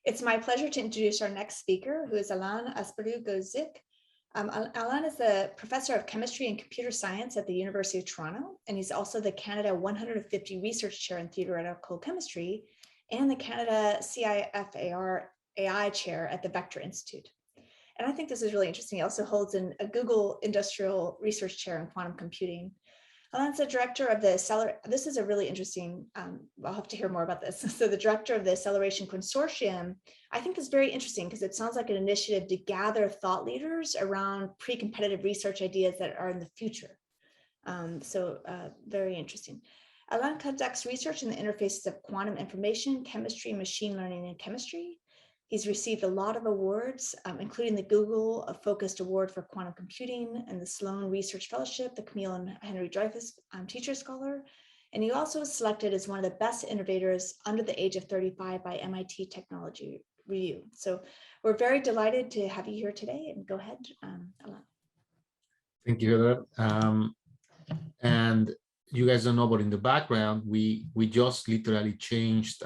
It's my pleasure to introduce our next speaker, who is Alán Aspuru-Guzik. Alán is a professor of chemistry and computer science at the University of Toronto, and he's also the Canada 150 Research Chair in Theoretical Chemistry and the Canada CIFAR AI Chair at the Vector Institute. And I think this is really interesting. He also holds a Google Industrial Research Chair in quantum computing. Alán's the director of the this is a really interesting, I'll have to hear more about this. So the director of the Acceleration Consortium, I think is very interesting because it sounds like an initiative to gather thought leaders around pre-competitive research ideas that are in the future. Very interesting. Alán conducts research in the interfaces of quantum information, chemistry, machine learning, and chemistry. He's received a lot of awards, including the Google Focused Award for Quantum Computing and the Sloan Research Fellowship, the Camille and Henry Dreyfus Teacher Scholar. And he also was selected as one of the best innovators under the age of 35 by MIT Technology Review. So we're very delighted to have you here today, and go ahead, Alán. Thank you, Heather. And you guys don't know, but in the background, we just literally changed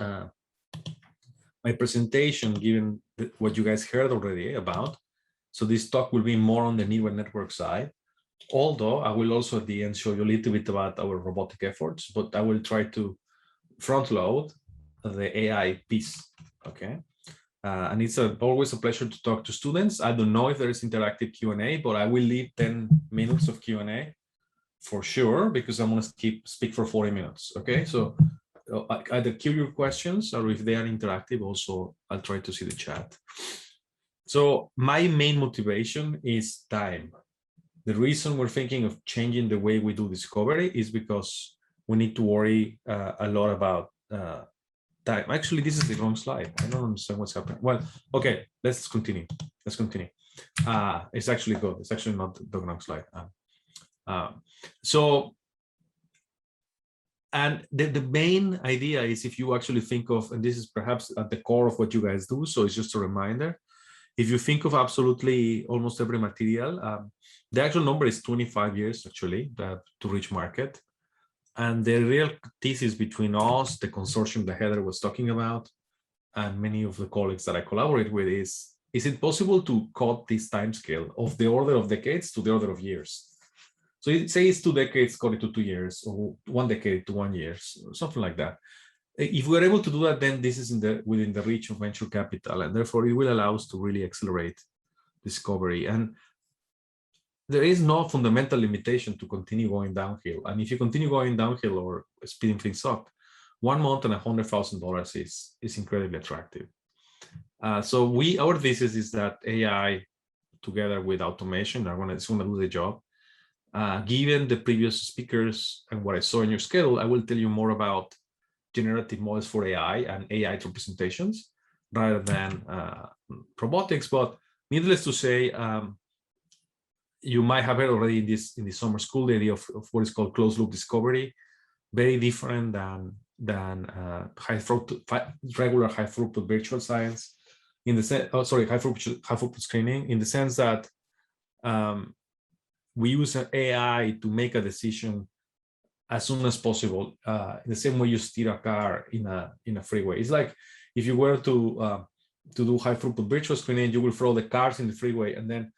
my presentation, given what you guys heard already about. So this talk will be more on the neural network side, although I will also at the end show you a little bit about our robotic efforts, but I will try to front load the AI piece, okay? And it's always a pleasure to talk to students. I don't know if there is interactive Q&A, but I will leave 10 minutes of Q&A for sure, because I'm gonna speak for 40 minutes, okay? So either queue your questions, or if they are interactive, also I'll try to see the chat. So my main motivation is time. The reason we're thinking of changing the way we do discovery is because we need to worry a lot about time. Actually, this is the wrong slide. I don't understand what's happening. Well, okay, let's continue. Let's continue. It's actually good. It's actually not the wrong slide. And the main idea is, if you actually think of, and this is perhaps at the core of what you guys do, so it's just a reminder, if you think of absolutely almost every material, the actual number is 25 years actually to reach market. And the real thesis between us, the consortium that Heather was talking about, and many of the colleagues that I collaborate with is it possible to cut this time scale of the order of decades to the order of years? So say it's 2 decades, cut it to 2 years, or 1 decade to 1 year, or something like that. If we're able to do that, then this is within the reach of venture capital, and therefore it will allow us to really accelerate discovery. And there is no fundamental limitation to continue going downhill. And if you continue going downhill or speeding things up, 1 month and $100,000 is incredibly attractive. So our thesis is that AI, together with automation, it's going to do the job. Given the previous speakers and what I saw in your schedule, I will tell you more about generative models for AI and AI representations rather than robotics. But needless to say, you might have heard already in the summer school the idea of what is called closed loop discovery, very different than regular high throughput virtual science. In the sense, high throughput screening, in the sense that we use an AI to make a decision as soon as possible, in the same way you steer a car in a freeway. It's like if you were to do high throughput virtual screening, you will throw the cars in the freeway, and then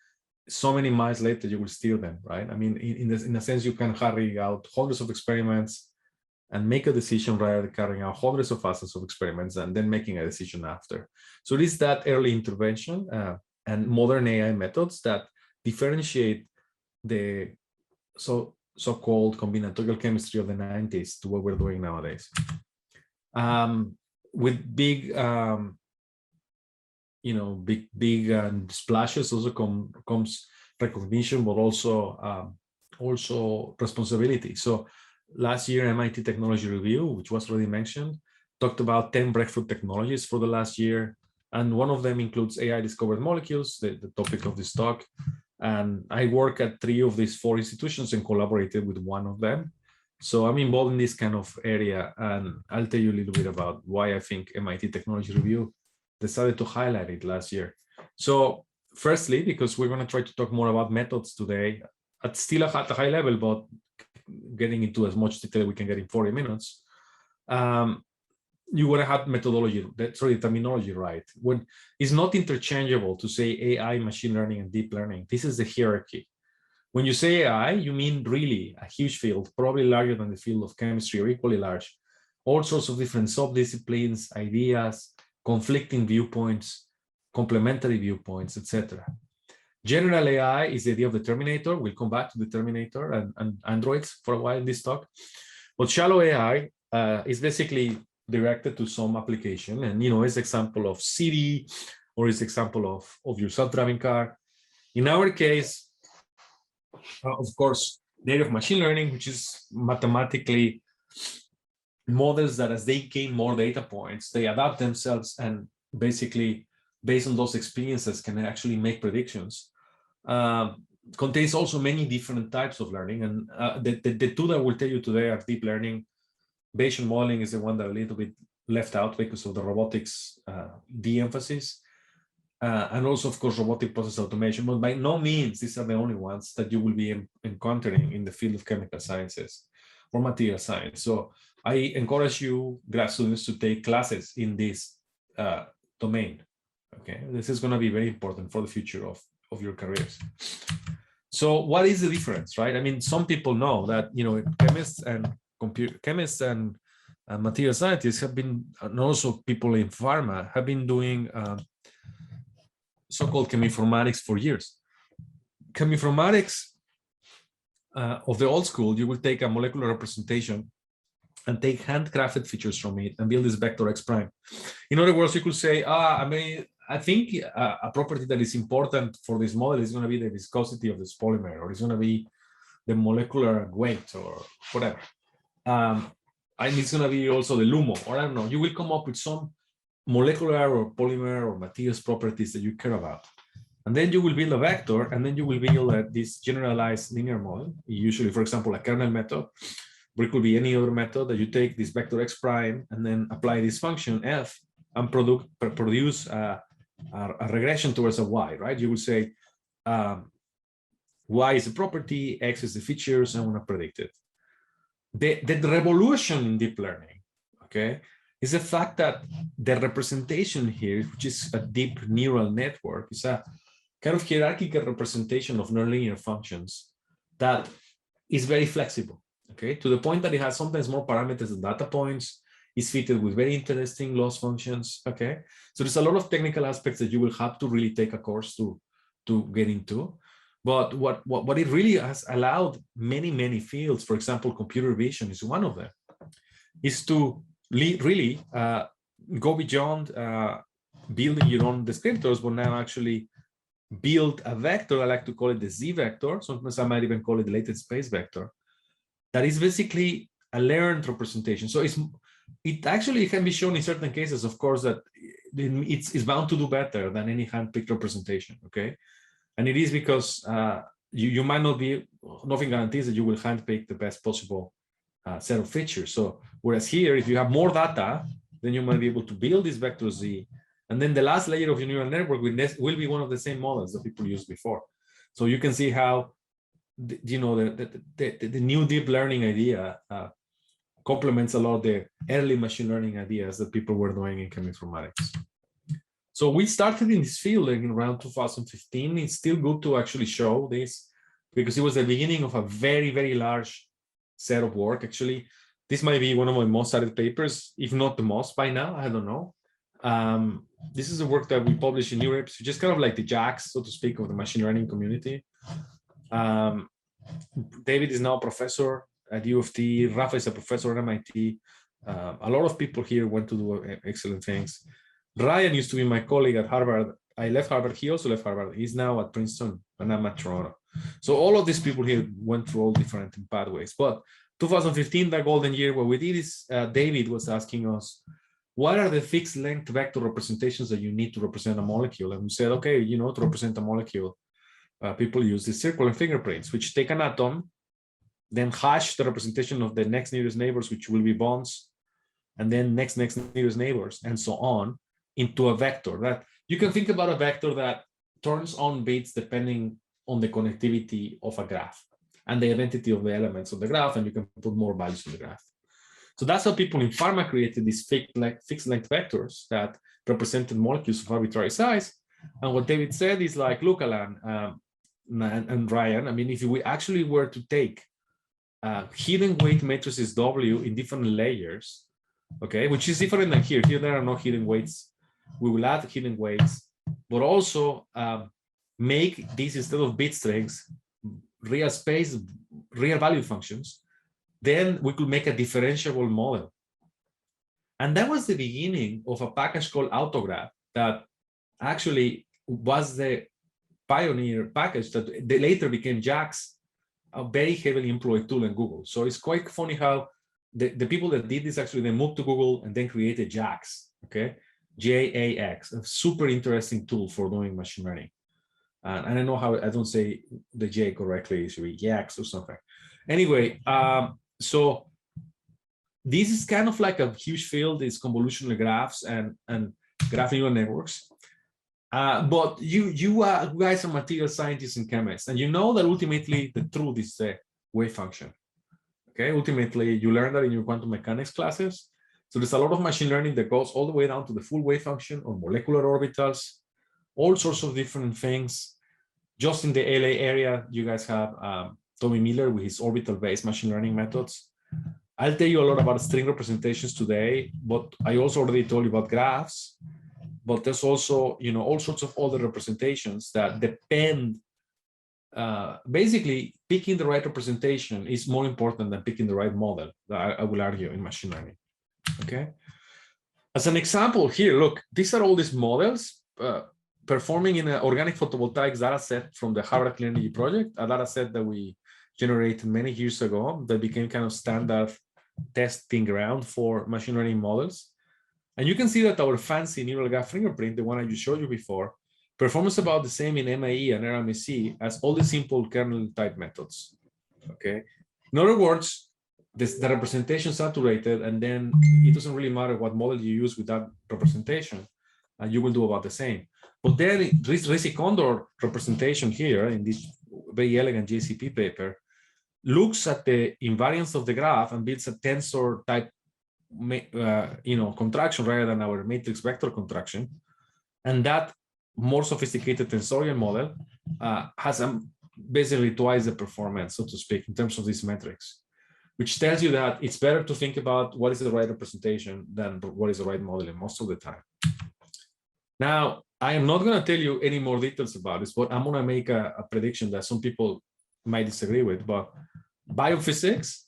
so many miles later you will steer them, right? I mean, in a sense, you can carry out hundreds of experiments and make a decision rather than carrying out hundreds of thousands of experiments and then making a decision after. So it is that early intervention and modern AI methods that differentiate the so-called combinatorial chemistry of the 90s to what we're doing nowadays. With big, big splashes also comes recognition, but also responsibility. So last year, MIT Technology Review, which was already mentioned, talked about 10 breakthrough technologies for the last year. And one of them includes AI discovered molecules, the topic of this talk. And I work at 3 of these 4 institutions and collaborated with one of them. So I'm involved in this kind of area, and I'll tell you a little bit about why I think MIT Technology Review decided to highlight it last year. So firstly, because we're going to try to talk more about methods today, still at a high level, but getting into as much detail we can get in 40 minutes. you want to have methodology, terminology right. When it's not interchangeable to say AI, machine learning, and deep learning. This is the hierarchy. When you say AI, you mean really a huge field, probably larger than the field of chemistry or equally large. All sorts of different subdisciplines, ideas, conflicting viewpoints, complementary viewpoints, etc. General AI is the idea of the Terminator. We'll come back to the Terminator and androids for a while in this talk. But shallow AI is basically directed to some application, and is example of Siri, or is example of your self-driving car. In our case, of course, the area of machine learning, which is mathematically models that as they gain more data points, they adapt themselves and basically, based on those experiences, can actually make predictions. Contains also many different types of learning, and the two that I will tell you today are deep learning. Bayesian modeling is the one that a little bit left out because of the robotics de-emphasis. And also, of course, robotic process automation, but by no means these are the only ones that you will be encountering in the field of chemical sciences or material science. So I encourage you, grad students, to take classes in this domain. Okay, this is going to be very important for the future of your careers. So what is the difference, right? I mean, some people know that, chemists and material scientists have been, and also people in pharma have been doing so-called cheminformatics for years. Cheminformatics of the old school, you will take a molecular representation and take handcrafted features from it and build this vector X prime. In other words, you could say, I think a property that is important for this model is going to be the viscosity of this polymer, or it's going to be the molecular weight, or whatever. And it's going to be also the LUMO, or I don't know. You will come up with some molecular or polymer or materials properties that you care about. And then you will build a vector, and then you will build this generalized linear model, usually, for example, a kernel method, but it could be any other method that you take this vector X prime and then apply this function F and produce a regression towards a Y, right? You will say Y is the property, X is the features, and I want to predict it. The revolution in deep learning, okay, is the fact that the representation here, which is a deep neural network, is a kind of hierarchical representation of nonlinear functions that is very flexible, okay, to the point that it has sometimes more parameters than data points, is fitted with very interesting loss functions, okay? So there's a lot of technical aspects that you will have to really take a course to get into. But what it really has allowed many fields, for example, computer vision is one of them, is to really go beyond building your own descriptors, but now actually build a vector. I like to call it the Z vector. Sometimes I might even call it the latent space vector. That is basically a learned representation. So it actually can be shown in certain cases, of course, that it's bound to do better than any hand-picked representation, okay? And it is because you might not be, nothing guarantees that you will handpick the best possible set of features. So whereas here, if you have more data, then you might be able to build this vector Z. And then the last layer of your neural network will be one of the same models that people used before. So you can see how, the new deep learning idea complements a lot of the early machine learning ideas that people were doing in cheminformatics. So we started in this field in around 2015. It's still good to actually show this because it was the beginning of a very large set of work. Actually, this might be one of my most cited papers, if not the most by now, I don't know. This is the work that we published in Europe, so just kind of like the JAX, so to speak, of the machine learning community. David is now a professor at U of T. Rafa is a professor at MIT. A lot of people here went to do excellent things. Ryan used to be my colleague at Harvard. I left Harvard. He also left Harvard. He's now at Princeton, and I'm at Toronto. So all of these people here went through all different pathways. But 2015, that golden year, what we did is David was asking us, what are the fixed length vector representations that you need to represent a molecule? And we said, okay, to represent a molecule, people use the circular fingerprints, which take an atom, then hash the representation of the next nearest neighbors, which will be bonds, and then next nearest neighbors, and so on, into a vector. That you can think about a vector that turns on bits depending on the connectivity of a graph and the identity of the elements of the graph, and you can put more values in the graph. So that's how people in pharma created these fixed length vectors that represented molecules of arbitrary size. And what David said is like, look, Alan and Ryan, I mean, if we actually were to take hidden weight matrices W in different layers, okay, which is different than here. Here there are no hidden weights. We will add hidden weights, but also make these, instead of bit strings, real space, real value functions. Then we could make a differentiable model. And that was the beginning of a package called Autograph that actually was the pioneer package that later became JAX, a very heavily employed tool in Google. So it's quite funny how the people that did this actually they moved to Google and then created JAX, okay? JAX, a super interesting tool for doing machine learning. And I don't know how, I don't say the J correctly, it should be JAX or something. Anyway, so this is kind of like a huge field, is convolutional graphs and graph neural networks. But you guys are material scientists and chemists, and you know that ultimately the truth is the wave function. Okay, ultimately you learn that in your quantum mechanics classes. So there's a lot of machine learning that goes all the way down to the full wave function or molecular orbitals, all sorts of different things. Just in the LA area, you guys have Tommy Miller with his orbital-based machine learning methods. I'll tell you a lot about string representations today, but I also already told you about graphs. But there's also, you know, all sorts of other representations that depend. Basically, picking the right representation is more important than picking the right model. I will argue in machine learning. Okay. As an example here, look, these are all these models performing in an organic photovoltaics data set from the Harvard Clean Energy Project, a data set that we generated many years ago that became kind of standard testing ground for machine learning models. And you can see that our fancy neural graph fingerprint, the one I just showed you before, performs about the same in MAE and RMSE as all the simple kernel type methods. Okay. In other words, the representation saturated, and then it doesn't really matter what model you use with that representation, you will do about the same. But then Rishi Condor representation here in this very elegant JCP paper looks at the invariance of the graph and builds a tensor type contraction rather than our matrix vector contraction. And that more sophisticated tensorial model has basically twice the performance, so to speak, in terms of these metrics, which tells you that it's better to think about what is the right representation than what is the right modeling most of the time. Now, I am not going to tell you any more details about this, but I'm going to make a prediction that some people might disagree with. But biophysics,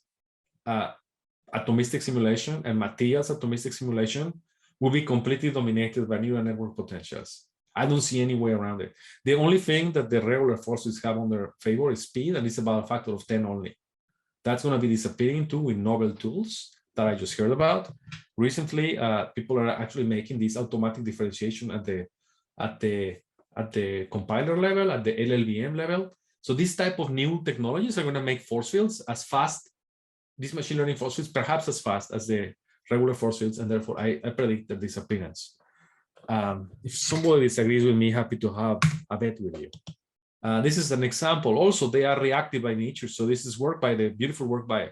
atomistic simulation, and materials atomistic simulation will be completely dominated by neural network potentials. I don't see any way around it. The only thing that the regular forces have on their favor is speed, and it's about a factor of 10 only. That's going to be disappearing too with novel tools that I just heard about. Recently, people are actually making this automatic differentiation at the compiler level, at the LLVM level. So this type of new technologies are going to make force fields as fast, these machine learning force fields, perhaps as fast as the regular force fields, and therefore I predict their disappearance. If somebody disagrees with me, happy to have a bet with you. This is an example. Also, they are reactive by nature. So this is beautiful work by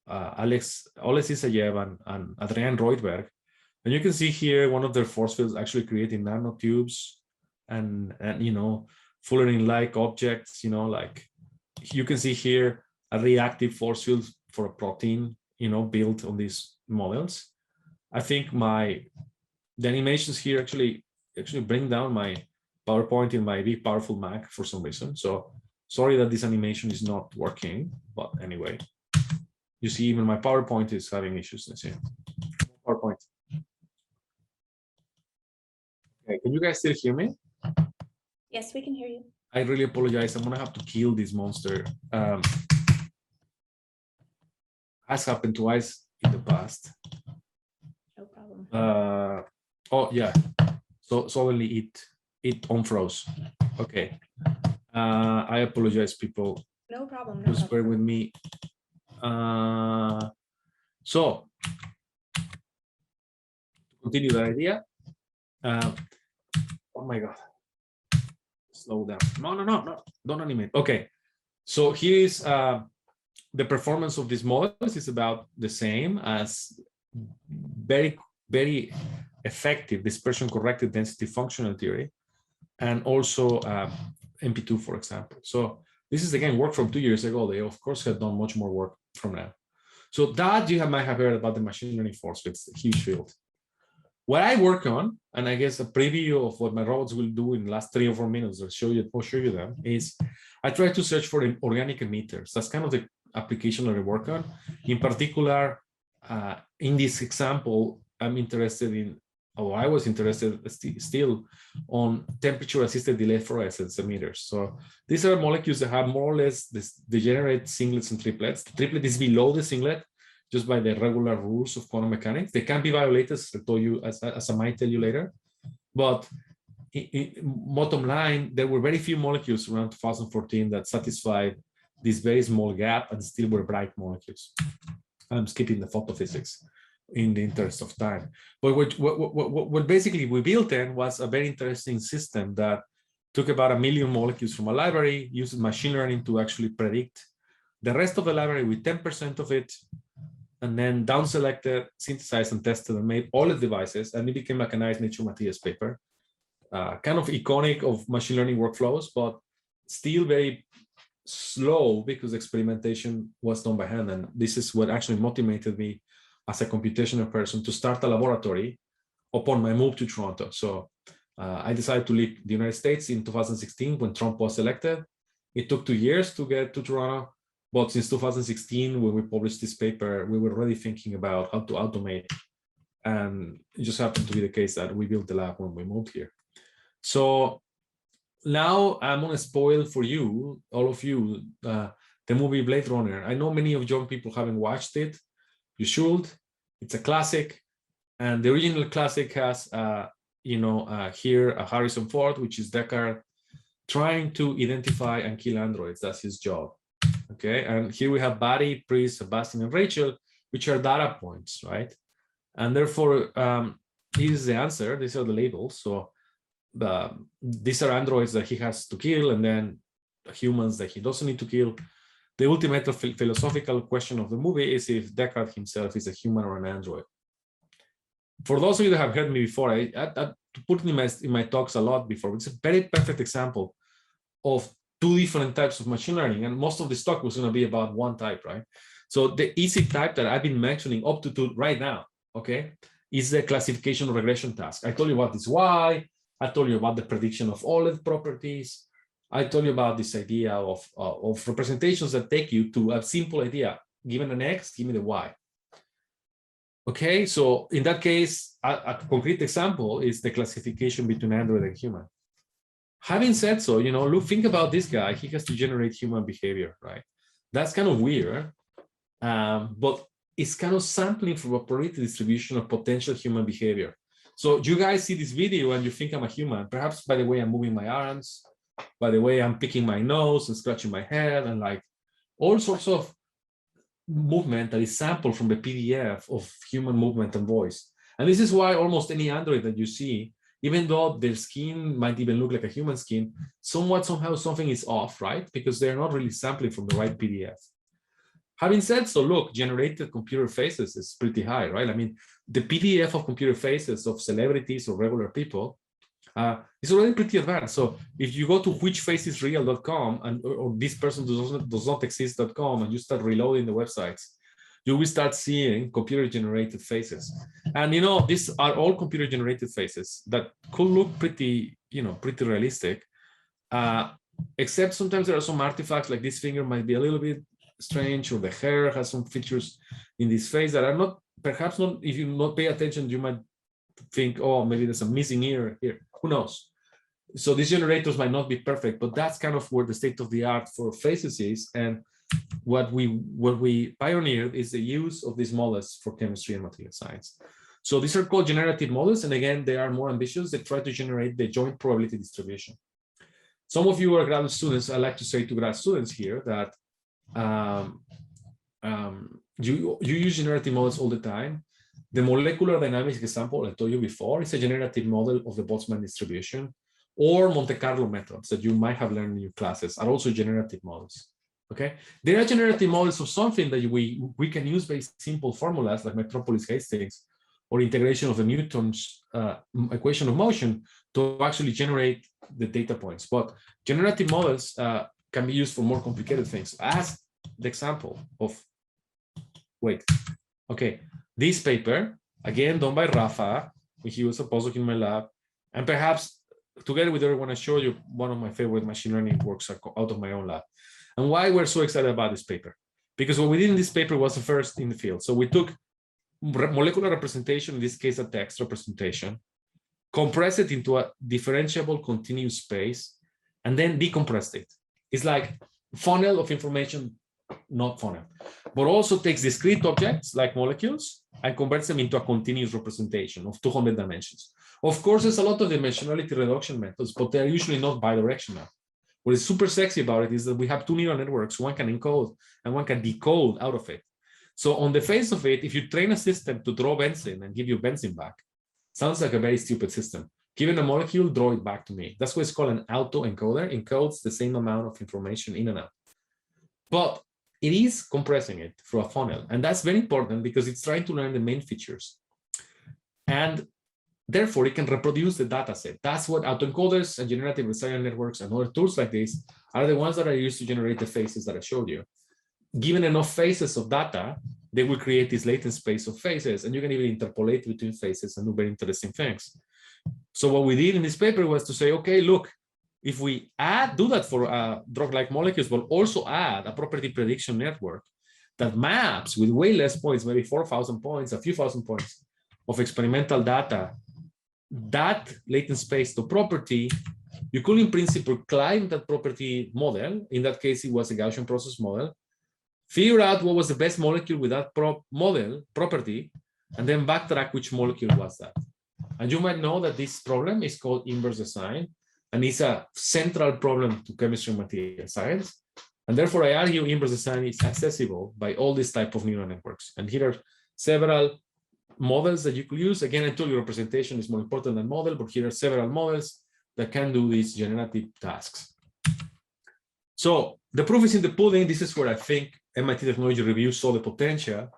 Oles Isayev and Adrian Reutberg. And you can see here one of their force fields actually creating nanotubes and Fullerene-like objects, like you can see here a reactive force field for a protein, built on these models. I think the animations here actually bring down my PowerPoint in my big powerful Mac for some reason. So sorry that this animation is not working, but anyway, you see even my PowerPoint is having issues. Let's see. PowerPoint. Okay, can you guys still hear me? Yes, we can hear you. I really apologize. I'm gonna have to kill this monster. Has happened twice in the past. No problem. Oh yeah. So suddenly it unfroze. Okay. I apologize, people. No problem. Just bear with me. So to continue the idea. Oh my God. Slow down. No. Don't animate. Okay. So here is the performance of these models is about the same as very, very effective dispersion corrected density functional theory, and also MP2, for example. So this is again work from 2 years ago. They of course have done much more work from now. So that you might have heard about the machine learning force. It's a huge field. What I work on, and I guess a preview of what my robots will do in the last 3 or 4 minutes, I'll show you them, is I try to search for organic emitters. That's kind of the application that I work on. In particular, in this example, I'm interested in, or I was interested still on temperature-assisted delayed fluorescence emitters. So these are molecules that have more or less they generate singlets and triplets. The triplet is below the singlet just by the regular rules of quantum mechanics. They can be violated, as I told you, as I might tell you later. But bottom line, there were very few molecules around 2014 that satisfied this very small gap and still were bright molecules. I'm skipping the photophysics in the interest of time. But what basically we built then was a very interesting system that took about 1 million molecules from a library, used machine learning to actually predict the rest of the library with 10% of it, and then down selected, synthesized and tested and made all the devices, and it became like a nice Nature Materials paper. Kind of iconic of machine learning workflows, but still very slow because experimentation was done by hand. And this is what actually motivated me as a computational person to start a laboratory upon my move to Toronto. So I decided to leave the United States in 2016 when Trump was elected. It took 2 years to get to Toronto, but since 2016, when we published this paper, we were already thinking about how to automate. And it just happened to be the case that we built the lab when we moved here. So now I'm gonna spoil for you, all of you, the movie Blade Runner. I know many of young people haven't watched it. You should. It's a classic, and the original classic has, here Harrison Ford, which is Deckard, trying to identify and kill androids. That's his job. Okay, and here we have Barry, Priest, Sebastian, and Rachel, which are data points, right? And therefore, here's the answer. These are the labels. So these are androids that he has to kill, and then humans that he doesn't need to kill. The ultimate philosophical question of the movie is if Deckard himself is a human or an android. For those of you that have heard me before, I put it in my talks a lot before. It's a very perfect example of 2 different types of machine learning, and most of this talk was going to be about one type, right? So the easy type that I've been mentioning up to right now, okay, is the classification regression task. I told you about this Y. I told you about the prediction of OLED properties. I told you about this idea of representations that take you to a simple idea. Given an X, give me the Y. Okay, so in that case, a concrete example is the classification between Android and human. Having said so, look, think about this guy. He has to generate human behavior, right? That's kind of weird, but it's kind of sampling from a probability distribution of potential human behavior. So you guys see this video and you think I'm a human, perhaps by the way I'm moving my arms, by the way I'm picking my nose and scratching my head, and like all sorts of movement that is sampled from the PDF of human movement and voice. And this is why almost any Android that you see, even though their skin might even look like a human skin, somehow something is off, right? Because they're not really sampling from the right PDF. Having said so, look, generated computer faces is pretty high, right? I mean, the PDF of computer faces of celebrities or regular people is already pretty advanced. So if you go to whichfaceisreal.com or this person does not exist.com and you start reloading the websites, you will start seeing computer-generated faces. And these are all computer-generated faces that could look pretty, pretty realistic. Except sometimes there are some artifacts, like this finger might be a little bit strange, or the hair has some features in this face that are perhaps not, if you not pay attention, you might think, oh, maybe there's a missing ear here. Who knows? So these generators might not be perfect, but that's kind of where the state of the art for faces is. And what we pioneered is the use of these models for chemistry and material science. So these are called generative models. And again, they are more ambitious. They try to generate the joint probability distribution. Some of you are graduate students. I like to say to grad students here that you use generative models all the time. The molecular dynamics example I told you before is a generative model of the Boltzmann distribution, or Monte Carlo methods that you might have learned in your classes are also generative models. Okay, there are generative models of something that we can use very simple formulas like Metropolis Hastings or integration of the Newton's equation of motion to actually generate the data points. But generative models can be used for more complicated things, as the example of, this paper, again, done by Rafa, when he was a postdoc in my lab, and perhaps together with everyone, I showed you one of my favorite machine learning works out of my own lab. And why we're so excited about this paper? Because what we did in this paper was the first in the field. So we took molecular representation, in this case, a text representation, compress it into a differentiable continuous space, and then decompressed it. It's like funnel of information, not funnel, but also takes discrete objects like molecules and converts them into a continuous representation of 200 dimensions. Of course, there's a lot of dimensionality reduction methods, but they're usually not bidirectional. What is super sexy about it is that we have two neural networks, one can encode and one can decode out of it. So on the face of it, if you train a system to draw benzene and give you benzene back, sounds like a very stupid system. Given a molecule, draw it back to me. That's why it's called an autoencoder, encodes the same amount of information in and out. But it is compressing it through a funnel. And that's very important because it's trying to learn the main features. And therefore, it can reproduce the data set. That's what autoencoders and generative adversarial networks and other tools like this are the ones that are used to generate the faces that I showed you. Given enough faces of data, they will create this latent space of faces, and you can even interpolate between faces and do very interesting things. So what we did in this paper was to say, okay, look, if we do that for drug-like molecules, but also add a property prediction network that maps with way less points, maybe 4,000 points, a few thousand points of experimental data, that latent space to property, you could in principle climb that property model. In that case, it was a Gaussian process model, figure out what was the best molecule with that property, and then backtrack which molecule was that. And you might know that this problem is called inverse design, and it's a central problem to chemistry and material science. And therefore, I argue inverse design is accessible by all these type of neural networks. And here are several models that you could use. Again, I told you representation is more important than model, but here are several models that can do these generative tasks. So the proof is in the pudding. This is where I think MIT Technology Review saw the potential.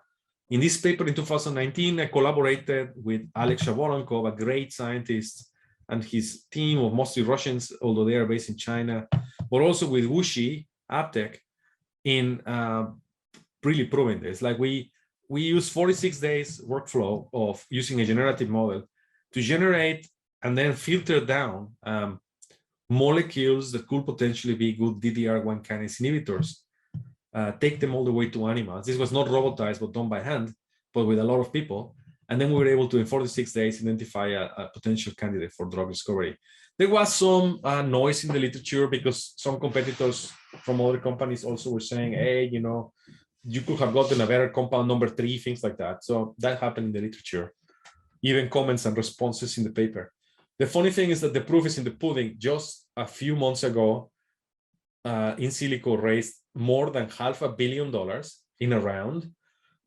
In this paper in 2019, I collaborated with Alex Shaborankov, a great scientist, and his team of mostly Russians, although they are based in China, but also with Wuxi, Aptec, in really proving this. Like we use 46 days workflow of using a generative model to generate and then filter down molecules that could potentially be good DDR1 kinase inhibitors, take them all the way to animals. This was not robotized, but done by hand, but with a lot of people. And then we were able to, in 46 days, identify a potential candidate for drug discovery. There was some noise in the literature because some competitors from other companies also were saying, hey, you know, you could have gotten a better compound number 3, things like that. So that happened in the literature, even comments and responses in the paper. The funny thing is that the proof is in the pudding. Just a few months ago, in silico raised more than $500 million in a round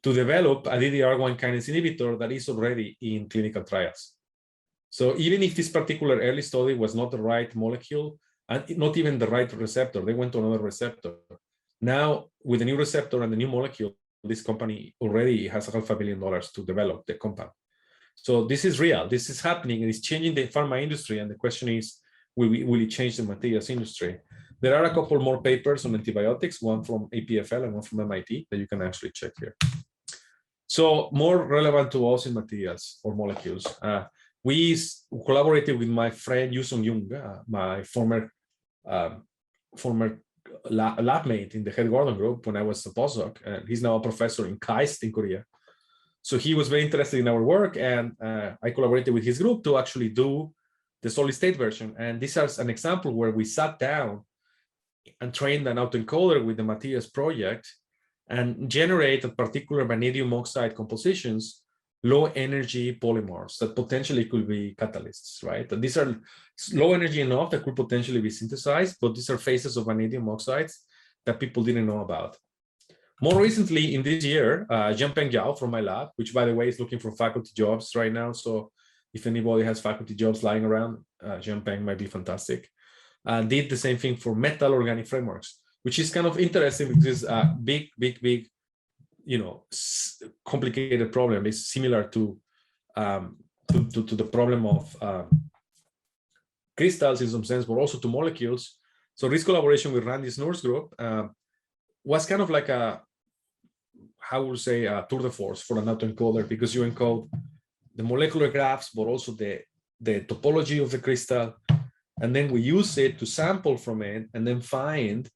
to develop a DDR1 kinase inhibitor that is already in clinical trials. So even if this particular early study was not the right molecule and not even the right receptor, they went to another receptor. Now, with the new receptor and the new molecule, this company already has $500 million to develop the compound. So this is real. This is happening, and it's changing the pharma industry. And the question is, will it change the materials industry? There are a couple more papers on antibiotics, one from APFL and one from MIT that you can actually check here. So more relevant to us in materials or molecules. We collaborated with my friend Yu-Sung Jung, my former lab mate in the Head Gordon group when I was a postdoc, and he's now a professor in KAIST in Korea. So he was very interested in our work, and I collaborated with his group to actually do the solid state version. And this is an example where we sat down and trained an autoencoder with the materials project and generated particular vanadium oxide compositions, low energy polymers that potentially could be catalysts, right? And these are low energy enough that could potentially be synthesized, but these are phases of vanadium oxides that people didn't know about. More recently, in this year, Jianpeng Yao from my lab, which by the way is looking for faculty jobs right now. So if anybody has faculty jobs lying around, Jianpeng might be fantastic. Did the same thing for metal organic frameworks. which is kind of interesting because it's a big, complicated problem. It's similar to the problem of crystals in some sense, but also to molecules. So this collaboration with Randy Snoor's group was kind of like a, how would say, a tour de force for an autoencoder, because you encode the molecular graphs, but also the topology of the crystal. And then we use it to sample from it and then find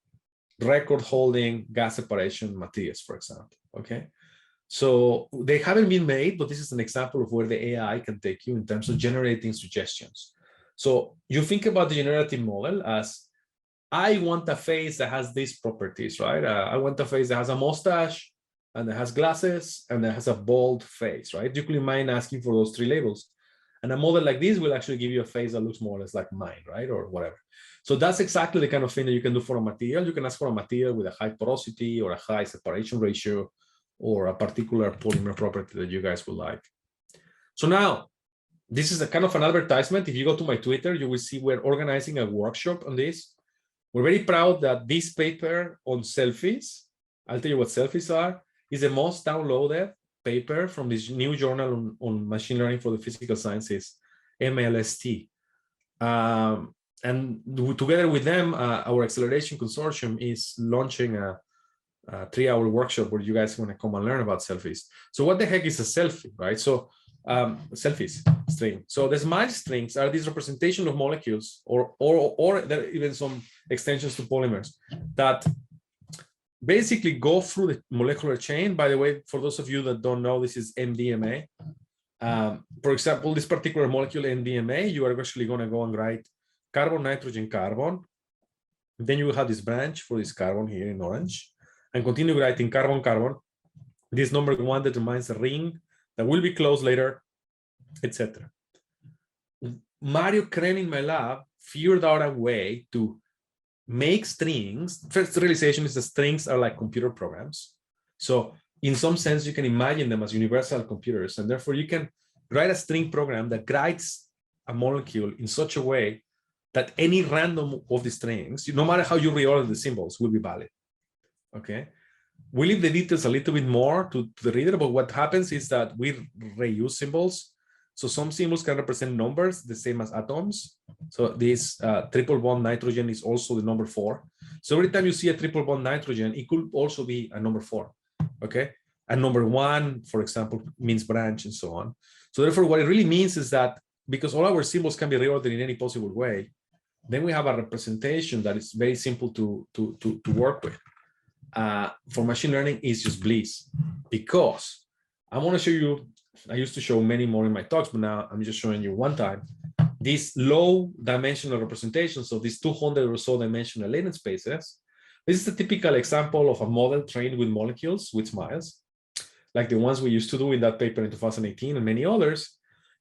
record holding gas separation materials, for example. Okay. So they haven't been made, but this is an example of where the AI can take you in terms of generating suggestions. So you think about the generative model as, I want a face that has these properties, right? I want a face that has a mustache and that has glasses and that has a bald face, right? You could mind asking for those 3 labels. And a model like this will actually give you a face that looks more or less like mine, right? Or whatever. So that's exactly the kind of thing that you can do for a material. You can ask for a material with a high porosity or a high separation ratio or a particular polymer property that you guys would like. So now, this is a kind of an advertisement. If you go to my Twitter, you will see we're organizing a workshop on this. We're very proud that this paper on selfies, I'll tell you what selfies are, is the most downloaded paper from this new journal on machine learning for the physical sciences, MLST. And together with them, our acceleration consortium is launching a 3-hour workshop where you guys want to come and learn about selfies. So what the heck is a selfie, right? So selfies string. So the smile strings are this representation of molecules, or there are even some extensions to polymers that basically go through the molecular chain. By the way, for those of you that don't know, this is MDMA. For example, this particular molecule MDMA, you are actually going to go and write carbon, nitrogen, carbon. Then you will have this branch for this carbon here in orange, and continue writing carbon, carbon. This number 1 determines a ring that will be closed later, etc. Mario Kren in my lab figured out a way to make strings. First realization is that strings are like computer programs. So in some sense, you can imagine them as universal computers, and therefore you can write a string program that guides a molecule in such a way that any random of the strings, no matter how you reorder the symbols, will be valid. Okay. We leave the details a little bit more to the reader, but what happens is that we reuse symbols. So some symbols can represent numbers the same as atoms. So this triple bond nitrogen is also the number 4. So every time you see a triple bond nitrogen, it could also be a number 4. Okay. And number 1, for example, means branch and so on. So therefore, what it really means is that because all our symbols can be reordered in any possible way, then we have a representation that is very simple to work with. For machine learning, is just bliss, because I want to show you, I used to show many more in my talks, but now I'm just showing you one time, these low dimensional representations of these 200 or so dimensional latent spaces. This is a typical example of a model trained with molecules with smiles, like the ones we used to do in that paper in 2018 and many others.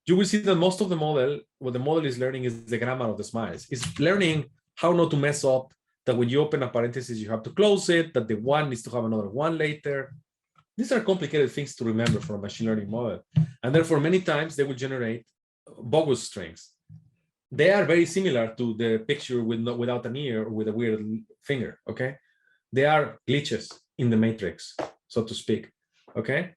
You will see that most of the model, what the model is learning is the grammar of the smiles. It's learning how not to mess up, that when you open a parenthesis, you have to close it, that the 1 needs to have another 1 later. These are complicated things to remember for a machine learning model. And therefore, many times they will generate bogus strings. They are very similar to the picture without an ear or with a weird finger, okay? They are glitches in the matrix, so to speak, okay?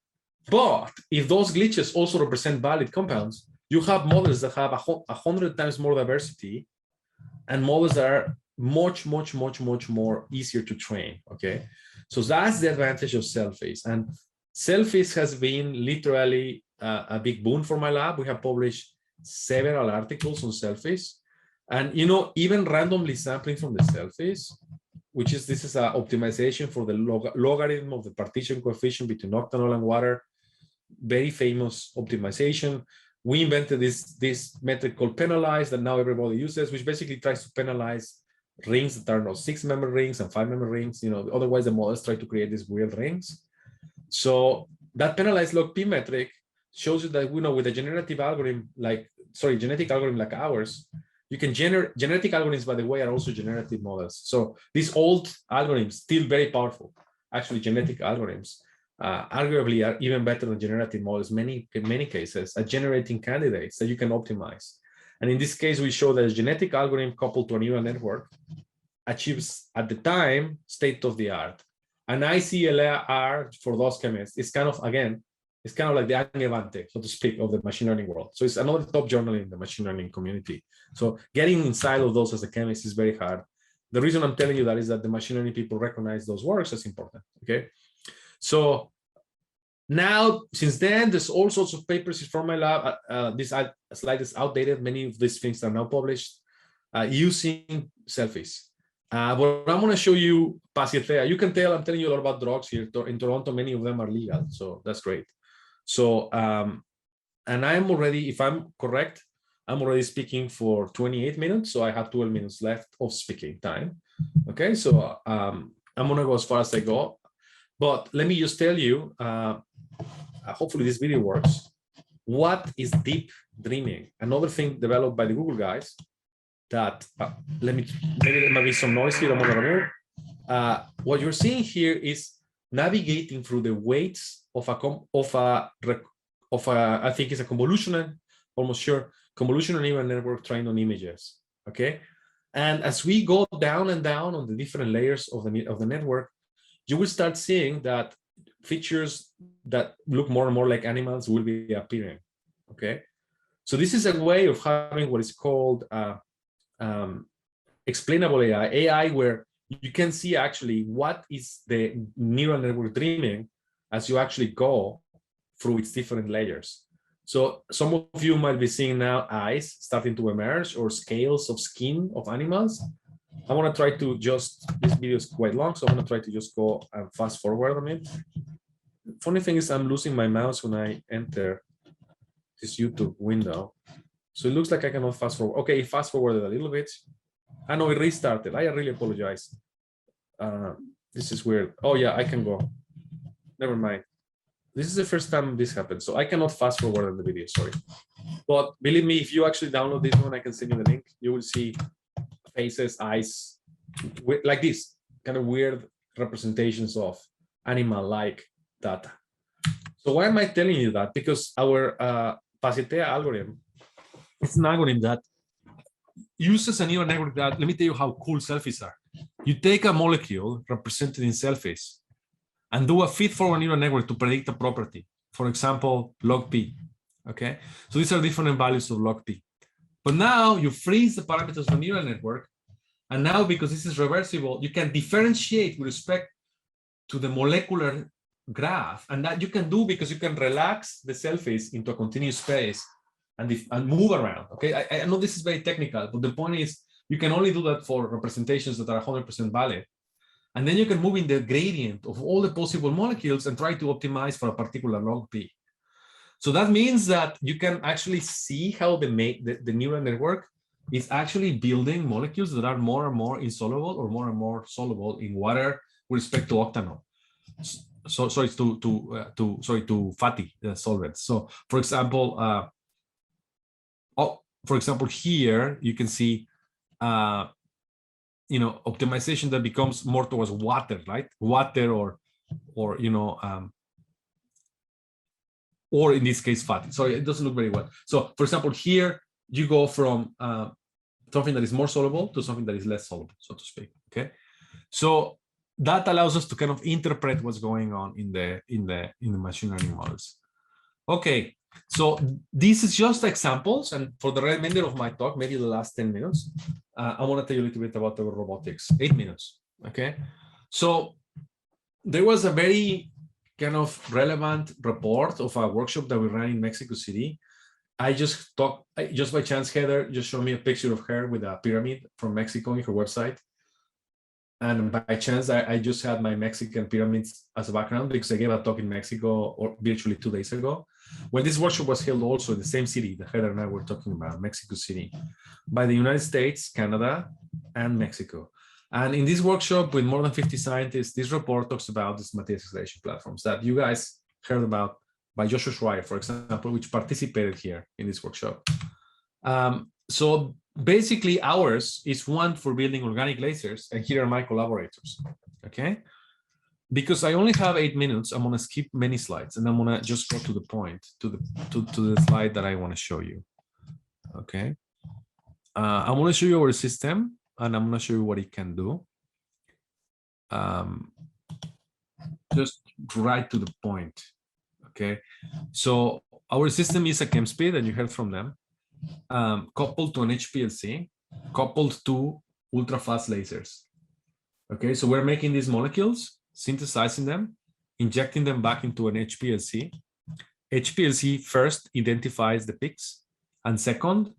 But if those glitches also represent valid compounds, you have models that have 100 times more diversity and models that are much more easier to train, okay? So that's the advantage of selfies. And selfies has been literally a big boon for my lab. We have published several articles on selfies. And, you know, even randomly sampling from the selfies, this is an optimization for the logarithm of the partition coefficient between octanol and water. Very famous optimization. We invented this method called penalize that now everybody uses, which basically tries to penalize rings that are not 6-member rings and 5-member rings. You know, otherwise the models try to create these weird rings. So that penalized log p metric shows you that, you know, with a genetic algorithm like ours, you can generate genetic algorithms, by the way, are also generative models. So these old algorithms, still very powerful, actually genetic algorithms, arguably are even better than generative models in many cases at generating candidates that you can optimize. And in this case, we show that a genetic algorithm coupled to a neural network achieves at the time state of the art. And ICLR for those chemists is kind of, again, it's kind of like the Angevante, so to speak, of the machine learning world. So it's another top journal in the machine learning community. So getting inside of those as a chemist is very hard. The reason I'm telling you that is that the machine learning people recognize those works as important, okay? So now, since then, there's all sorts of papers from my lab. This slide is outdated. Many of these things are now published using selfies. But I'm going to show you Pacitea. You can tell I'm telling you a lot about drugs here. In Toronto, many of them are legal, so that's great. So, and I'm already, if I'm correct, I'm already speaking for 28 minutes, so I have 12 minutes left of speaking time. Okay, so I'm going to go as far as I go. But let me just tell you, hopefully this video works. What is deep dreaming? Another thing developed by the Google guys that, maybe there might be some noise here, I'm gonna remove. What you're seeing here is navigating through the weights of I think it's a convolutional, almost sure, convolutional neural network trained on images, okay? And as we go down and down on the different layers of the network, you will start seeing that features that look more and more like animals will be appearing, okay? So this is a way of having what is called explainable AI, where you can see actually what is the neural network dreaming as you actually go through its different layers. So some of you might be seeing now eyes starting to emerge or scales of skin of animals. I want to try to just, this video is quite long, so I'm going to try to just go and fast forward on it. Funny thing is I'm losing my mouse when I enter this YouTube window. So it looks like I cannot fast forward. Okay, it fast forwarded a little bit. I know it restarted. I really apologize. This is weird. Oh yeah, I can go. Never mind. This is the first time this happened, so I cannot fast forward on the video, sorry. But believe me, if you actually download this one, I can send you the link. You will see faces, eyes, like this, kind of weird representations of animal-like data. So why am I telling you that? Because our Pacitea algorithm, it's an algorithm that uses a neural network that, let me tell you how cool selfies are. You take a molecule represented in selfies and do a feed-forward neural network to predict a property. For example, log P, okay? So these are different values of log P. But now you freeze the parameters of the neural network, and now because this is reversible, you can differentiate with respect to the molecular graph, and that you can do because you can relax the selfies into a continuous space and move around, okay? I know this is very technical, but the point is you can only do that for representations that are 100% valid. And then you can move in the gradient of all the possible molecules and try to optimize for a particular log P. So that means that you can actually see how the neural network is actually building molecules that are more and more insoluble or more and more soluble in water with respect to octanol. So sorry to fatty solvents. So for example, here you can see optimization that becomes more towards water, right? Water or in this case, fatty. Sorry, it doesn't look very well. So for example, here you go from something that is more soluble to something that is less soluble, so to speak, okay? So that allows us to kind of interpret what's going on in the machine learning models. Okay, so this is just examples, and for the remainder of my talk, maybe the last 10 minutes, I want to tell you a little bit about our robotics. 8 minutes, okay? So there was a very kind of relevant report of a workshop that we ran in Mexico City. Just by chance, Heather just showed me a picture of her with a pyramid from Mexico in her website. And by chance, I just had my Mexican pyramids as a background because I gave a talk in Mexico or virtually 2 days ago. When this workshop was held also in the same city that Heather and I were talking about, Mexico City, by the United States, Canada, and Mexico. And in this workshop with more than 50 scientists, this report talks about these materials acceleration platforms that you guys heard about by Joshua Schreier, for example, which participated here in this workshop. So basically ours is one for building organic lasers, and here are my collaborators, okay? Because I only have 8 minutes, I'm gonna skip many slides and I'm gonna just go to the point, to the slide that I wanna show you, okay? I wanna show you our system. and I'm going to show you what it can do. Just right to the point. Okay, so our system is a ChemSpeed, and you heard from them, coupled to an HPLC, coupled to ultra-fast lasers. Okay, so we're making these molecules, synthesizing them, injecting them back into an HPLC. HPLC first identifies the peaks, and second,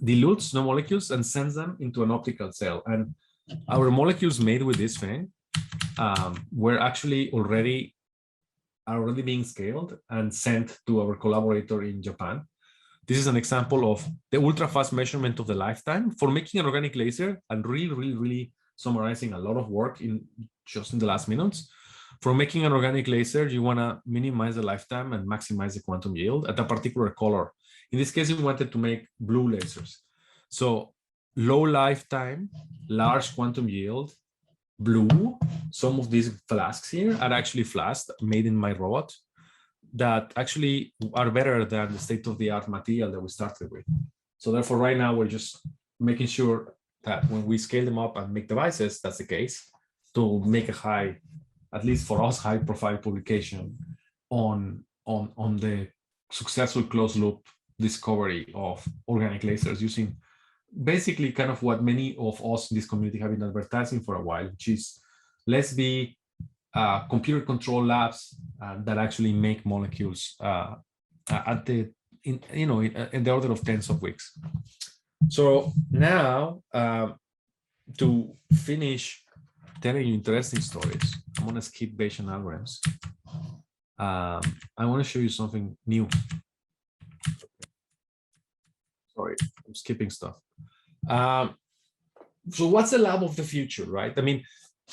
dilutes the molecules and sends them into an optical cell. And our molecules made with this thing were actually already being scaled and sent to our collaborator in Japan. This is an example of the ultra-fast measurement of the lifetime for making an organic laser, and really summarizing a lot of work in the last minutes. For making an organic laser, you want to minimize the lifetime and maximize the quantum yield at a particular color. In this case, we wanted to make blue lasers. So low lifetime, large quantum yield, blue. Some of these flasks here are actually flasks made in my robot that actually are better than the state-of-the-art material that we started with. So therefore, right now, we're just making sure that when we scale them up and make devices, that's the case, to make a high, at least for us, high-profile publication on the successful closed-loop discovery of organic lasers using basically kind of what many of us in this community have been advertising for a while, which is let's be computer control labs that actually make molecules at the in the order of tens of weeks. So now to finish telling you interesting stories, I'm going to skip Bayesian algorithms. I want to show you something new. Sorry, I'm skipping stuff. So what's the lab of the future, right? I mean,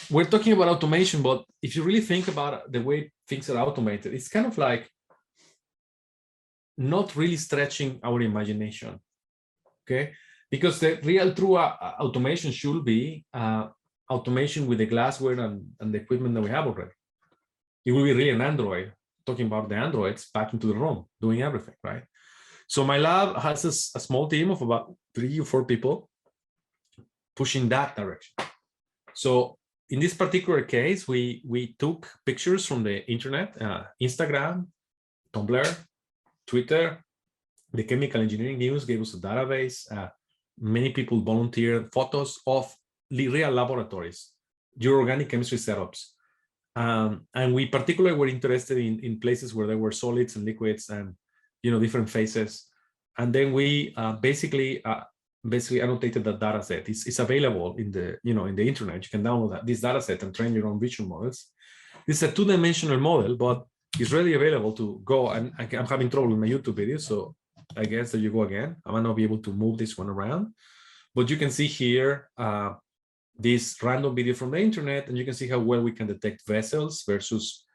we're talking about automation, but if you really think about the way things are automated, it's kind of like not really stretching our imagination, okay? Because the real true automation should be automation with the glassware and the equipment that we have already. It will be really an android, talking about the androids back into the room, doing everything, right? So my lab has a small team of about 3 or 4 people pushing that direction. So in this particular case, we took pictures from the internet, Instagram, Tumblr, Twitter. The chemical engineering news gave us a database. Many people volunteered photos of real laboratories, your organic chemistry setups. And we particularly were interested in places where there were solids and liquids and different phases. And then we basically annotated that data set. It's available in the in the internet. You can download this data set and train your own vision models. This is a 2-dimensional model, but it's readily available to go. And I'm having trouble with my YouTube video, so I guess that you go again. I might not be able to move this one around, but you can see here this random video from the internet, and you can see how well we can detect vessels versus,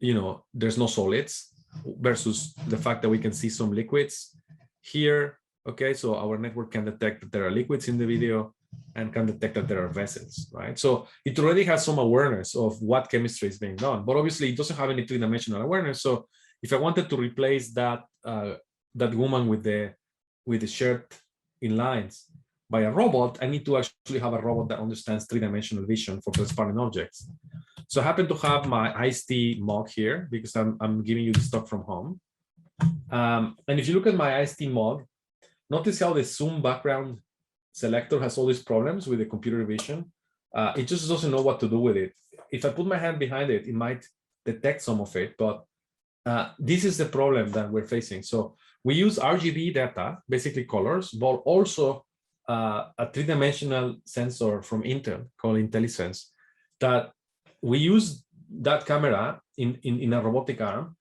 there's no solids, versus the fact that we can see some liquids here. Okay, so our network can detect that there are liquids in the video and can detect that there are vessels, right? So it already has some awareness of what chemistry is being done, but obviously it doesn't have any 3-dimensional awareness. So if I wanted to replace that woman with the shirt in lines by a robot, I need to actually have a robot that understands 3-dimensional vision for transparent objects. So I happen to have my iced tea mug here because I'm giving you the stuff from home. And if you look at my iced tea mug, notice how the zoom background selector has all these problems with the computer vision. It just doesn't know what to do with it. If I put my hand behind it, it might detect some of it, but this is the problem that we're facing. So we use RGB data, basically colors, but also a 3-dimensional sensor from Intel called IntelliSense that we use that camera in a robotic arm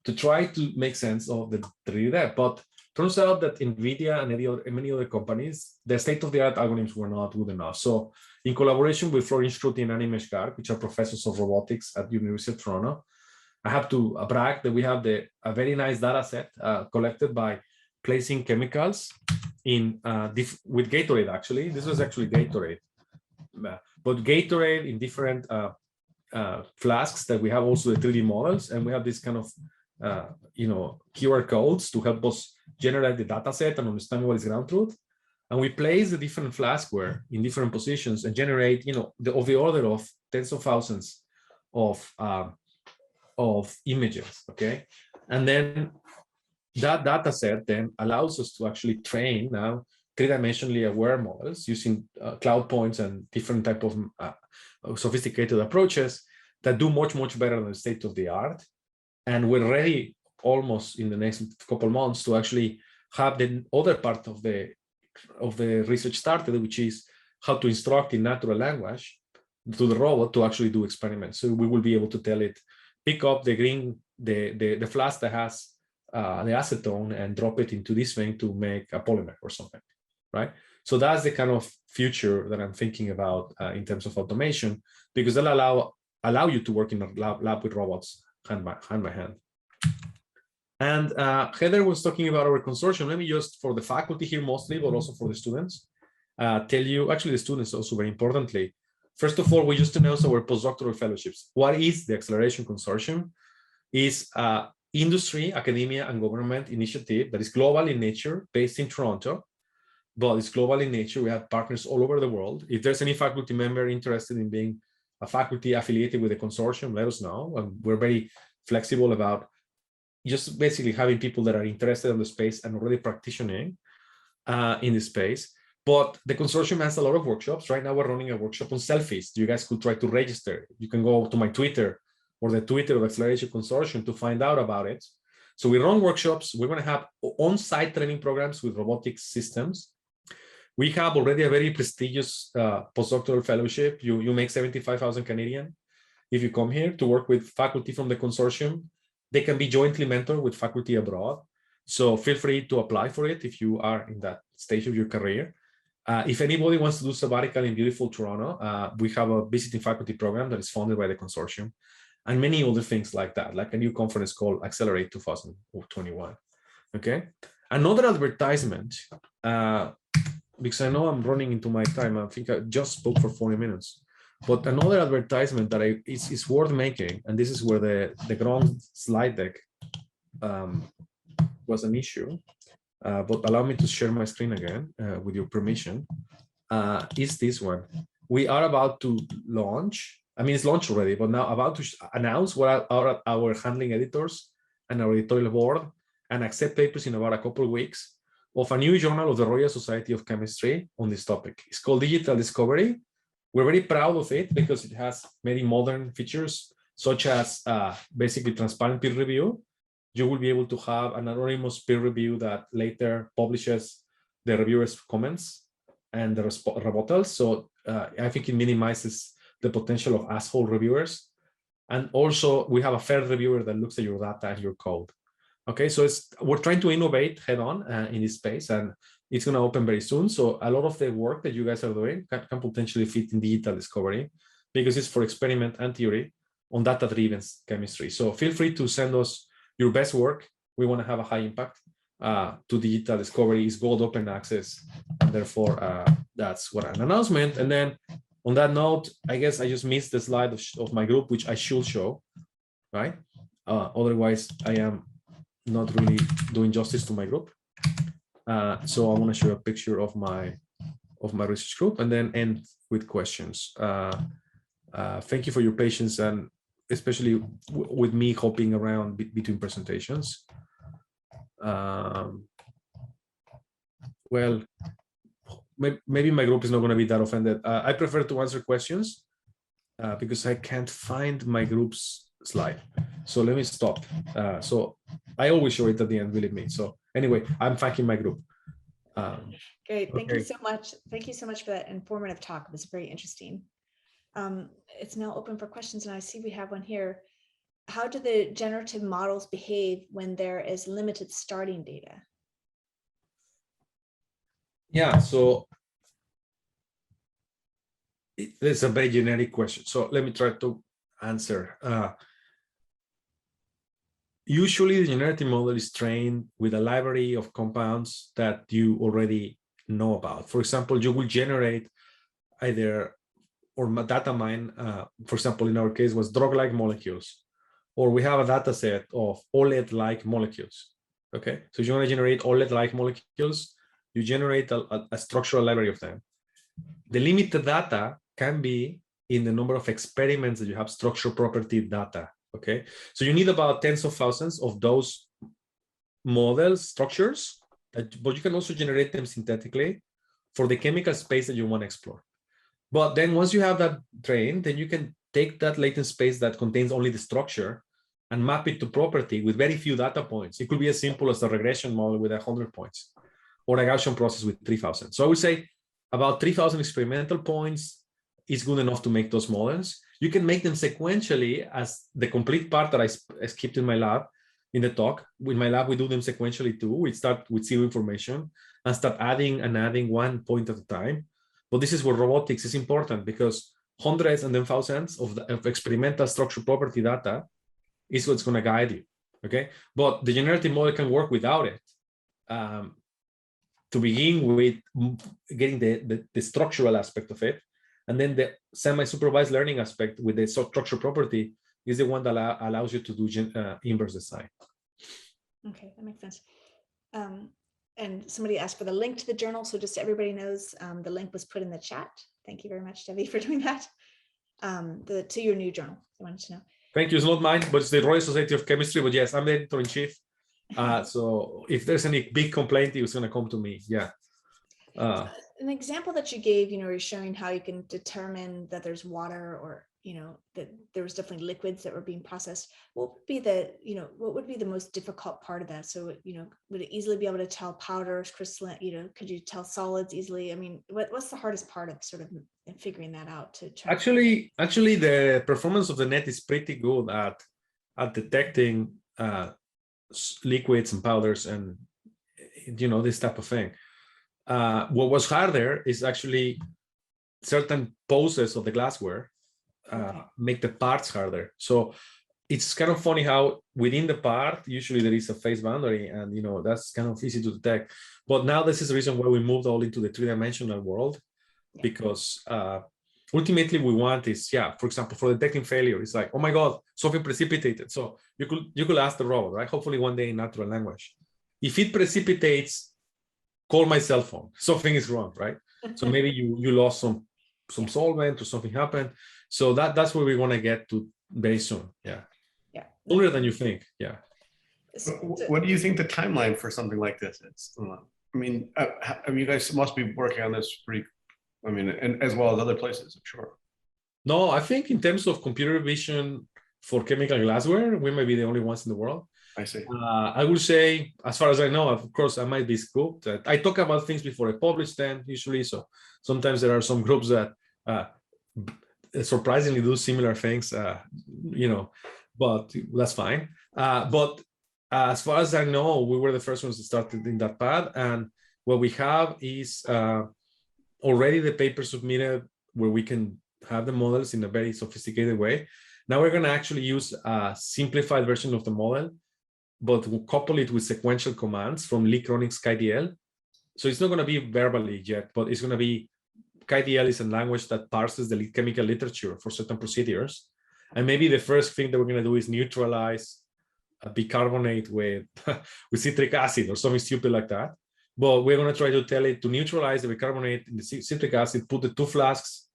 to try to make sense of the 3D depth. But turns out that NVIDIA and many other companies, the state-of-the-art algorithms were not good enough. So in collaboration with Florian Struthi and Animesh Garg, which are professors of robotics at the University of Toronto, I have to brag that we have a very nice data set collected by placing chemicals in with Gatorade, actually. This was actually Gatorade. But Gatorade in different flasks that we have also the 3D models, and we have this kind of QR codes to help us generate the data set and understand what is ground truth. And we place the different flaskware in different positions and generate, of the order of tens of thousands of images, okay? And then that data set then allows us to actually train now three-dimensionally aware models using cloud points and different type of sophisticated approaches that do much, much better than the state of the art. And we're ready almost in the next couple months to actually have the other part of the research started, which is how to instruct in natural language to the robot to actually do experiments. So we will be able to tell it, pick up the flask that has the acetone and drop it into this thing to make a polymer or something, right? So that's the kind of future that I'm thinking about in terms of automation, because they'll allow you to work in a lab with robots hand by hand. And Heather was talking about our consortium. Let me just, for the faculty here mostly, but also for the students, tell you, actually the students also very importantly, first of all, we just announced our postdoctoral fellowships. What is the Acceleration Consortium? Is industry, academia, and government initiative that is global in nature, based in Toronto, but it's global in nature. We have partners all over the world. If there's any faculty member interested in being a faculty affiliated with the consortium, let us know. And we're very flexible about just basically having people that are interested in the space and already practicing in the space. But the consortium has a lot of workshops. Right now, we're running a workshop on selfies. You guys could try to register. You can go to my Twitter or the Twitter of Acceleration Consortium to find out about it. So we run workshops. We're going to have on-site training programs with robotics systems. We have already a very prestigious postdoctoral fellowship. You make 75,000 Canadian if you come here to work with faculty from the consortium. They can be jointly mentored with faculty abroad. So feel free to apply for it if you are in that stage of your career. If anybody wants to do sabbatical in beautiful Toronto, we have a visiting faculty program that is funded by the consortium, and many other things like that, like a new conference called Accelerate 2021. Okay. Another advertisement, because I know I'm running into my time. I think I just spoke for 40 minutes. But another advertisement that is worth making, and this is where the ground slide deck was an issue, but allow me to share my screen again with your permission, is this one. We are about to launch, I mean, it's launched already, but now about to announce what are our handling editors and our editorial board and accept papers in about a couple of weeks of a new journal of the Royal Society of Chemistry on this topic. It's called Digital Discovery. We're very proud of it because it has many modern features, such as basically transparent peer review. You will be able to have an anonymous peer review that later publishes the reviewer's comments and the rebuttals. So I think it minimizes the potential of asshole reviewers. And also we have a fair reviewer that looks at your data and your code. Okay, so we're trying to innovate head on in this space, and it's going to open very soon. So a lot of the work that you guys are doing can potentially fit in digital discovery because it's for experiment and theory on data-driven chemistry. So feel free to send us your best work. We want to have a high impact to digital discovery. Is gold open access, and therefore that's what an announcement. And then on that note, I guess I just missed the slide of my group, which I should show, right? Otherwise, I am not really doing justice to my group. So I want to show a picture of my research group and then end with questions. Thank you for your patience, and especially with me hopping around between presentations. Well, maybe my group is not going to be that offended. I prefer to answer questions because I can't find my group's slide. So let me stop. So I always show it at the end, believe me. So anyway, I'm thanking my group. Great, thank you so much. Thank you so much for that informative talk. It was very interesting. It's now open for questions, and I see we have one here. How do the generative models behave when there is limited starting data? Yeah, so it's a very generic question. So let me try to answer. Usually the generative model is trained with a library of compounds that you already know about. For example, you will generate either or data mine, for example, in our case was drug-like molecules, or we have a data set of OLED-like molecules. Okay, so you want to generate OLED-like molecules, you generate a structural library of them. The limited data can be in the number of experiments that you have structural property data, okay? So you need about tens of thousands of those models, structures, but you can also generate them synthetically for the chemical space that you want to explore. But then once you have that trained, then you can take that latent space that contains only the structure and map it to property with very few data points. It could be as simple as a regression model with 100 points or a Gaussian process with 3,000. So I would say about 3,000 experimental points is good enough to make those models. You can make them sequentially as the complete part that I skipped in my lab, in the talk. In my lab, we do them sequentially too. We start with 0 information and start adding and adding 1 point at a time. But this is where robotics is important, because hundreds and then thousands of experimental structural property data is what's going to guide you, okay? But the generative model can work without it. To begin with, getting the structural aspect of it, and then the semi-supervised learning aspect with the structural property is the one that allows you to do inverse design. Okay, that makes sense. And somebody asked for the link to the journal. So just so everybody knows, the link was put in the chat. Thank you very much, Debbie, for doing that. To your new journal, I wanted to know. Thank you. It's not mine, but it's the Royal Society of Chemistry. But yes, I'm the editor-in-chief. So if there's any big complaint, it's going to come to me. Yeah. An example that you gave, you're showing how you can determine that there's water, or that there was definitely liquids that were being processed. What would be the most difficult part of that? So would it easily be able to tell powders, crystalline? Could you tell solids easily? I mean, what's the hardest part of sort of figuring that out? To try actually, the performance of the net is pretty good at detecting liquids and powders and this type of thing. What was harder is actually certain poses of the glassware make the parts harder. So it's kind of funny how within the part, usually there is a phase boundary, and that's kind of easy to detect. But now this is the reason why we moved all into the 3-dimensional world, because ultimately we want is, for example, for detecting failure, it's like, oh my God, something precipitated. So you could ask the robot, right? Hopefully one day in natural language, if it precipitates, call my cell phone, something is wrong, right? So maybe you lost some solvent or something happened. So that's where we want to get to very soon. Yeah. Sooner than you think. Yeah. What do you think the timeline for something like this is? I mean, you guys must be working on this and as well as other places, I'm sure. No, I think in terms of computer vision for chemical glassware, we might be the only ones in the world. I see. I would say, as far as I know, of course, I might be scooped. I talk about things before I publish them usually. So sometimes there are some groups that surprisingly do similar things, but that's fine. But as far as I know, we were the first ones that started in that path. And what we have is already the paper submitted where we can have the models in a very sophisticated way. Now we're going to actually use a simplified version of the model, but we'll couple it with sequential commands from Lee Cronin's KDL. So it's not going to be verbally yet, but it's going to be, KDL is a language that parses the chemical literature for certain procedures. And maybe the first thing that we're going to do is neutralize a bicarbonate with citric acid or something stupid like that. But we're going to try to tell it to neutralize the bicarbonate in the citric acid, put the 2 flasks,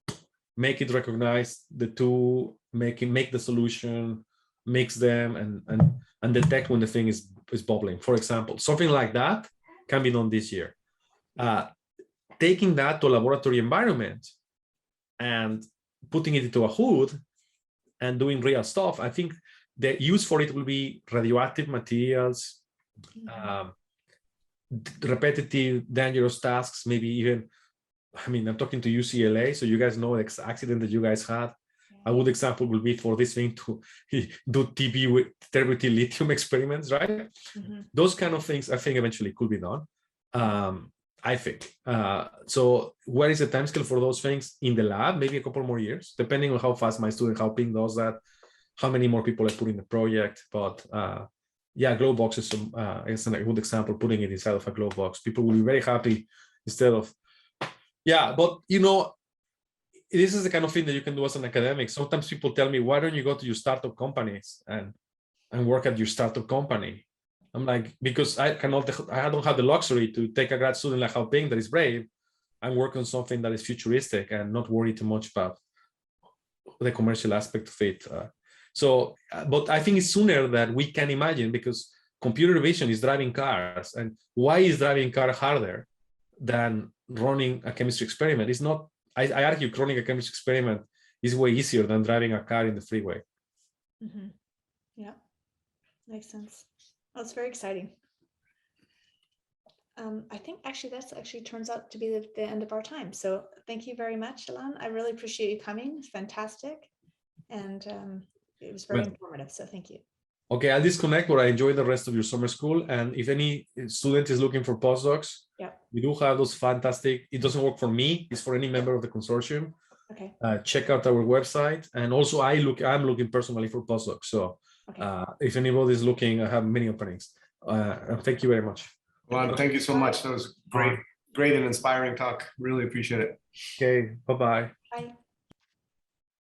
make it recognize the 2, make the solution, mix them, and detect when the thing is bubbling, for example. Something like that can be done this year. Taking that to a laboratory environment and putting it into a hood and doing real stuff, I think the use for it will be radioactive materials, repetitive, dangerous tasks, maybe even, I'm talking to UCLA, so you guys know the accident that you guys had. A good example will be for this thing to do TB with therapeutic lithium experiments, right? Those kind of things, I think eventually could be done. I think. So what is the timescale for those things in the lab? Maybe a couple more years, depending on how fast my student, how Ping does that, how many more people I put in the project. But glow box is a good example, putting it inside of a glow box. People will be very happy instead of, but this is the kind of thing that you can do as an academic. Sometimes people tell me, why don't you go to your startup companies and work at your startup company? I'm like, because I don't have the luxury to take a grad student like Haoping that is brave and work on something that is futuristic and not worry too much about the commercial aspect of it. But I think it's sooner that we can imagine, because computer vision is driving cars. And why is driving car harder than running a chemistry experiment? It's not, I argue running a chemistry experiment is way easier than driving a car in the freeway. Mm-hmm. Yeah, makes sense. That's very exciting. I think actually that's actually turns out to be the end of our time. So thank you very much, Alán. I really appreciate you coming. It's fantastic. And it was very informative. So thank you. Okay, I'll disconnect, but I enjoy the rest of your summer school. And if any student is looking for postdocs, we do have those fantastic, it doesn't work for me, it's for any member of the consortium. Okay. Check out our website. And also I'm looking personally for postdocs. So if anybody's looking, I have many openings. And thank you very much. Well, thank you so much. That was great and inspiring talk. Really appreciate it. Okay, bye-bye. Bye.